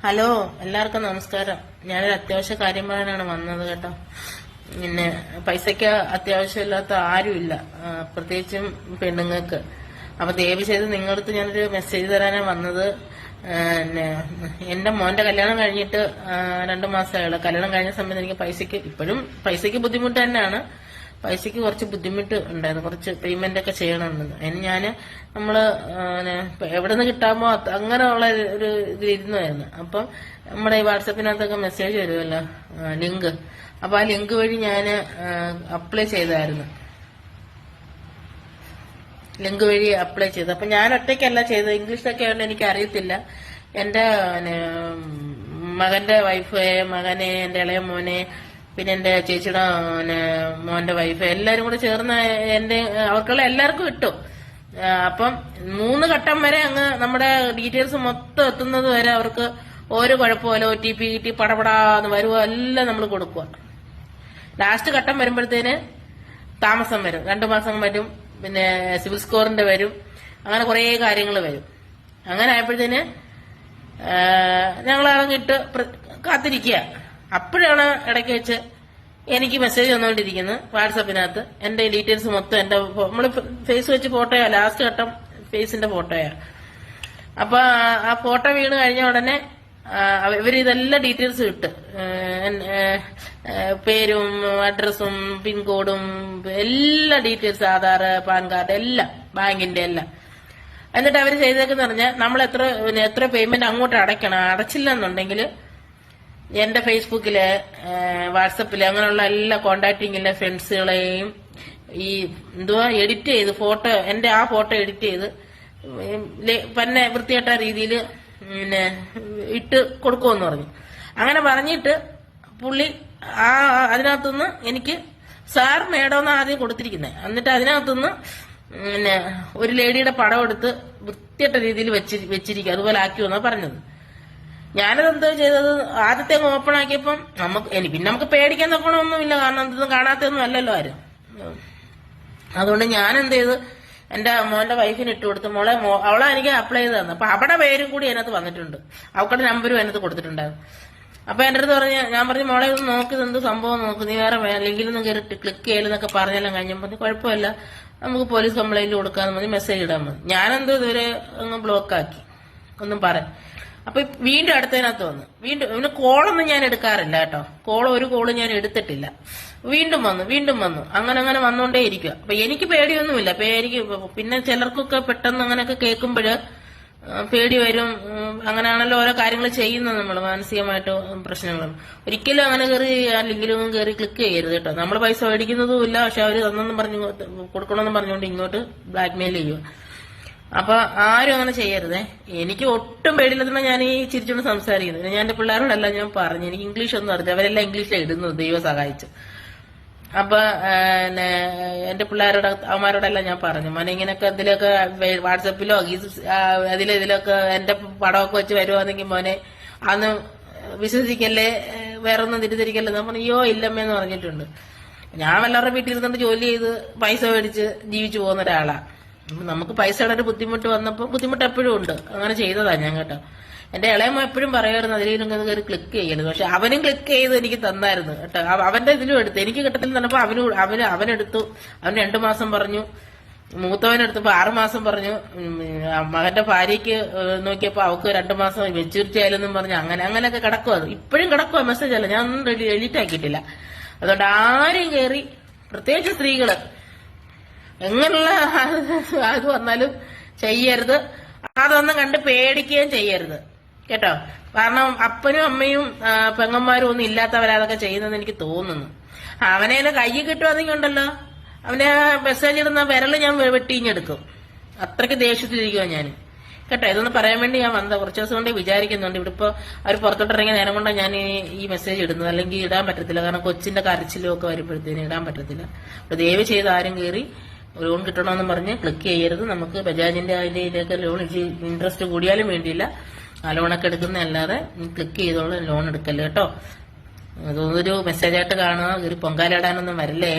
Hello, എല്ലാവർക്കും നമസ്കാരം. ഞാനൊരു അത്യാവശ്യ കാര്യം പറയാനാണ് വന്നത് കേട്ടോ. പിന്നെ പൈസയ്ക്ക് അത്യാവശ്യമില്ലാത്ത ആരുമില്ല, പ്രത്യേകിച്ചും പെണ്ണുങ്ങൾക്ക്. അപ്പൊ ദയവ് ചെയ്ത് നിങ്ങളടുത്ത് ഞാനൊരു മെസ്സേജ് തരാനാണ് വന്നത്. എന്റെ മോന്റെ കല്യാണം കഴിഞ്ഞിട്ട് 2 മാസമായുള്ളൂ. കല്യാണം കഴിഞ്ഞ സമയത്ത് എനിക്ക് ഇപ്പോഴും പൈസയ്ക്ക് ബുദ്ധിമുട്ട് തന്നെയാണ്. പൈസയ്ക്ക് കുറച്ച് ബുദ്ധിമുട്ട് ഉണ്ടായിരുന്നു, കുറച്ച് പേയ്മെന്റ് ഒക്കെ ചെയ്യണമെന്ന്. അതിന് നമ്മള് എവിടെ നിന്ന് കിട്ടാമോ അങ്ങനെയുള്ള ഒരു ഇതിലിരുന്നായിരുന്നു. അപ്പം നമ്മുടെ ഈ വാട്സപ്പിനകത്തൊക്കെ മെസ്സേജ് വരുമല്ലോ, ലിങ്ക്. അപ്പൊ ആ ലിങ്ക് വഴി ഞാൻ അപ്ലൈ ചെയ്തായിരുന്നു. ലിങ്ക് വഴി അപ്ലൈ ചെയ്തു. അപ്പൊ ഞാൻ ഒറ്റയ്ക്കല്ല ചെയ്തത്, ഇംഗ്ലീഷൊക്കെ ആയതുകൊണ്ട് എനിക്ക് അറിയത്തില്ല. എന്റെ മകന്റെ വൈഫ്, മകനെ, എന്റെ ഇളയ മോനെ, പിന്നെ എന്റെ ചേച്ചിയുടെ മോന്റെ വൈഫ്, എല്ലാരും കൂടെ ചേർന്ന് അവർക്കുള്ള എല്ലാവർക്കും ഇട്ടു. അപ്പം 3 ഘട്ടം വരെ അങ്ങ് നമ്മുടെ ഡീറ്റെയിൽസ് മൊത്തം എത്തുന്നത് വരെ അവർക്ക് ഓരോ കുഴപ്പമില്ല. OTP കിട്ടി പടപടാന്ന് വരുവോ എല്ലാം നമ്മൾ കൊടുക്കുക. ലാസ്റ്റ് ഘട്ടം വരുമ്പോഴത്തേന് താമസം വരും, 2 മാസം വരും, പിന്നെ സിവിൽ സ്കോറിന്റെ വരും, അങ്ങനെ കുറെ കാര്യങ്ങൾ വരും. അങ്ങനെ ആയപ്പോഴത്തേന് ഞങ്ങളങ്ങിട്ട് കാത്തിരിക്കുക. അപ്പോഴാണ് ഇടയ്ക്ക് വെച്ച് എനിക്ക് മെസ്സേജ് വന്നുകൊണ്ടിരിക്കുന്നത് വാട്സപ്പിനകത്ത്. എന്റെ ഡീറ്റെയിൽസ് മൊത്തം നമ്മള് ഫേസ് വെച്ച് ഫോട്ടോയാ, ലാസ്റ്റ് ഘട്ടം ഫേസിന്റെ ഫോട്ടോയാ. അപ്പൊ ആ ഫോട്ടോ വീണ് കഴിഞ്ഞ ഉടനെ ഇവര് ഇതെല്ലാം ഡീറ്റെയിൽസ് ഇട്ട്, പേരും അഡ്രസ്സും പിൻകോഡും എല്ലാ ഡീറ്റെയിൽസ്, ആധാർ, പാൻ കാർഡ് എല്ലാം, ബാങ്കിന്റെ എല്ലാം. എന്നിട്ട് അവര് ചെയ്തേക്കെന്ന് പറഞ്ഞാൽ നമ്മൾ എത്ര പേയ്മെന്റ് അങ്ങോട്ട് അടയ്ക്കണം. അടച്ചില്ലെന്നുണ്ടെങ്കിൽ എന്റെ ഫേസ്ബുക്കില്, വാട്സപ്പില്, അങ്ങനെയുള്ള എല്ലാ കോണ്ടാക്ടിങ്ങിലെ ഫ്രണ്ട്സുകളെയും ഈ എഡിറ്റ് ചെയ്ത് എന്റെ ആ ഫോട്ടോ എഡിറ്റ് ചെയ്ത് പിന്നെ വൃത്തികെട്ട രീതിയിൽ പിന്നെ ഇട്ട് കൊടുക്കുമെന്ന് പറഞ്ഞു. അങ്ങനെ പറഞ്ഞിട്ട് പുള്ളി അതിനകത്തുനിന്ന് എനിക്ക് സാർ മേഡം ആദ്യം കൊടുത്തിരിക്കുന്നത്. എന്നിട്ട് അതിനകത്തുനിന്ന് പിന്നെ ഒരു ലേഡിയുടെ പടം എടുത്ത് വൃത്തികെട്ട രീതിയിൽ വെച്ചിരിക്കുക, അതുപോലെ ആക്കിയെന്നാ പറഞ്ഞത്. ഞാനത് എന്താ ചെയ്തത്, ആദ്യത്തെ ഓപ്പൺ ആക്കിയപ്പം പിന്നെ നമുക്ക് പേടിക്കാൻ നോക്കണമൊന്നുമില്ല, കാരണം എന്തൊന്നും കാണാത്തൊന്നും അല്ലല്ലോ ആരും. അതുകൊണ്ട് ഞാൻ എന്ത് ചെയ്ത് എന്റെ മോന്റെ വൈഫിന് ഇട്ട് കൊടുത്തു. അവളെ എനിക്ക് അപ്ലൈ ചെയ്ത് തന്നു. അപ്പൊ അവിടെ പേരും കൂടി അതിനകത്ത് വന്നിട്ടുണ്ട്, അവക്കടെ നമ്പരും അതിനകത്ത് കൊടുത്തിട്ടുണ്ടായിരുന്നു. അപ്പൊ എന്റെ അടുത്ത് ഞാൻ പറഞ്ഞു, മോളെ ഒന്ന് നോക്ക്, എന്ത് സംഭവം നോക്ക്, നീ വേറെ ലിങ്കിലൊന്നും കയറിട്ട് ക്ലിക്ക് ചെയ്യലെന്നൊക്കെ പറഞ്ഞെല്ലാം കഴിഞ്ഞപ്പോൾ കുഴപ്പമില്ല, നമുക്ക് പോലീസ് കംപ്ലൈന്റ് കൊടുക്കാന്ന് പറഞ്ഞ് മെസ്സേജ് ഇടാൻ മതി. ഞാനെന്തോ ഇതുവരെ അങ്ങ് ബ്ലോക്ക് ആക്കി, ഒന്നും പറയാം. അപ്പൊ വീണ്ടും അടുത്തതിനകത്ത് വന്നു. വീണ്ടും കോളൊന്നും ഞാൻ എടുക്കാറില്ല കേട്ടോ, ഒരു കോള് ഞാൻ എടുത്തിട്ടില്ല. വീണ്ടും വന്നു, അങ്ങനെ വന്നുകൊണ്ടേ ഇരിക്കുക. അപ്പൊ എനിക്ക് പേടിയൊന്നുമില്ല. പിന്നെ ചിലർക്കൊക്കെ പെട്ടെന്ന് അങ്ങനെയൊക്കെ കേൾക്കുമ്പോഴ് പേടി വരും. അങ്ങനെയാണല്ലോ ഓരോ കാര്യങ്ങൾ ചെയ്യുന്നത് നമ്മൾ, മാനസികമായിട്ട് പ്രശ്നങ്ങളും. ഒരിക്കലും അങ്ങനെ കയറി ആ ലിങ്കിലൊന്നും കയറി ക്ലിക്ക് ചെയ്യരുത് കേട്ടോ. നമ്മൾ പൈസ മേടിക്കുന്നതും ഇല്ല, പക്ഷെ അവര് തന്നെന്നും കൊടുക്കണമെന്നും പറഞ്ഞുകൊണ്ട് ഇങ്ങോട്ട് ബ്ലാക്ക്മെയിൽ ചെയ്യുക. അപ്പൊ ആരും അങ്ങനെ ചെയ്യരുതേ. എനിക്ക് ഒട്ടും പേടിയില്ലെന്നാ ഞാൻ ഈ ചിരിച്ചോണ്ട് സംസാരിക്കുന്നത്. ഞാൻ എന്റെ പിള്ളേരോടെല്ലാം ഞാൻ പറഞ്ഞു, എനിക്ക് ഇംഗ്ലീഷ് ഒന്നും അറിയില്ല, അവരെല്ലാം ഇംഗ്ലീഷിലാണ് ഇടുന്നത്, ദൈവം സഹായിച്ചു. അപ്പൊ എന്റെ അവന്മാരോടെല്ലാം ഞാൻ പറഞ്ഞു, മോനെ ഇങ്ങനെയൊക്കെ ഇതിലൊക്കെ വാട്സപ്പിലോ ഇതിലൊക്കെ എന്റെ പടമൊക്കെ വെച്ച് വരുവാണെങ്കിൽ മോനെ അന്ന് വിശ്വസിക്കല്ലേ, വേറൊന്നും തിരിച്ചരിക്കല്ലേ. ഞാൻ പറഞ്ഞു, അയ്യോ ഇല്ലമ്മേന്ന് പറഞ്ഞിട്ടുണ്ട്. ഞാൻ എല്ലാവരുടെ വീട്ടിൽ ഇരുന്നിട്ട് ജോലി ചെയ്ത് പൈസ മേടിച്ച് ജീവിച്ചു പോകുന്ന ഒരാളാ. നമുക്ക് പൈസയുടെ ഒരു ബുദ്ധിമുട്ട് വന്നപ്പോൾ, ബുദ്ധിമുട്ട് എപ്പോഴും ഉണ്ട്, അങ്ങനെ ചെയ്തതാ ഞാൻ കേട്ടോ. എന്റെ ഇളയമ്മ എപ്പോഴും പറയുമായിരുന്നു അതിലും കയറി ക്ലിക്ക് ചെയ്യരുത്. പക്ഷെ അവനും ക്ലിക്ക് ചെയ്ത് എനിക്ക് തന്നായിരുന്നു കേട്ടോ. അവന്റെ ഇതിലും എടുത്ത്, എനിക്ക് കിട്ടത്തിൽ തന്നപ്പോ അവനെടുത്തു. അവന് 2 മാസം പറഞ്ഞു, മൂത്തവനെടുത്തപ്പോ 6 മാസം പറഞ്ഞു. മകന്റെ ഭാര്യയ്ക്ക് നോക്കിയപ്പോ അവക്ക് 2 മാസം മെച്ചൂരിറ്റി ആയാലെന്നും പറഞ്ഞു. അങ്ങനെയൊക്കെ കിടക്കുക. അത് ഇപ്പോഴും കിടക്കുക, മെസ്സേജ് അല്ല, ഞാൻ ഒന്നും എഡിറ്റ് ആക്കിയിട്ടില്ല. അതുകൊണ്ട് ആരും കയറി, പ്രത്യേകിച്ച് സ്ത്രീകള്, എങ്ങനെയുള്ള അത് വന്നാലും ചെയ്യരുത്. അതൊന്നും കണ്ട് പേടിക്കുകയും ചെയ്യരുത് കേട്ടോ. കാരണം അപ്പനും അമ്മയും പെങ്ങന്മാരും ഒന്നും ഇല്ലാത്തവരാ അതൊക്കെ ചെയ്യുന്നതെന്ന് എനിക്ക് തോന്നുന്നു. അവനെ കൈ കിട്ടുവാണെങ്കിൽ ഉണ്ടല്ലോ, അവനെ മെസ്സേജ് ഇടുന്ന വിരല് ഞാൻ വെട്ടിഞ്ഞെടുക്കും. അത്രയ്ക്ക് ദേഷ്യത്തിലിരിക്കുവാ ഞാൻ കേട്ടോ. ഇതൊന്ന് പറയാൻ വേണ്ടി ഞാൻ വന്ന കുറച്ച് ദിവസം കൊണ്ട് വിചാരിക്കുന്നുണ്ട്. ഇവിടെ ഇപ്പൊ അവർ പുറത്തോട്ടിറങ്ങിയ നേരം കൊണ്ടാണ് ഞാൻ ഈ മെസ്സേജ് ഇടുന്നത്, അല്ലെങ്കിൽ ഇടാൻ പറ്റത്തില്ല. കാരണം കൊച്ചിന്റെ കരച്ചിലും ഒക്കെ വരുമ്പോഴത്തേന് ഇടാൻ പറ്റത്തില്ല. അപ്പൊ ദയവ് ചെയ്ത് ആരും കയറി ലോൺ കിട്ടണമെന്ന് പറഞ്ഞ് ക്ലിക്ക് ചെയ്യരുത്. നമുക്ക് ബജാജിന്റെ അതിലേക്ക് ലോൺ ഇൻട്രസ്റ്റ് കൂടിയാലും വേണ്ടിയില്ല, ആ ലോണൊക്കെ എടുക്കുന്നതല്ലാതെ ക്ലിക്ക് ചെയ്തോളൂ, ലോൺ എടുക്കല്ലേ കേട്ടോ. അതൊരു മെസ്സേജായിട്ട് കാണുക, ഒരു പൊങ്കാലിടാനൊന്നും വരല്ലേ.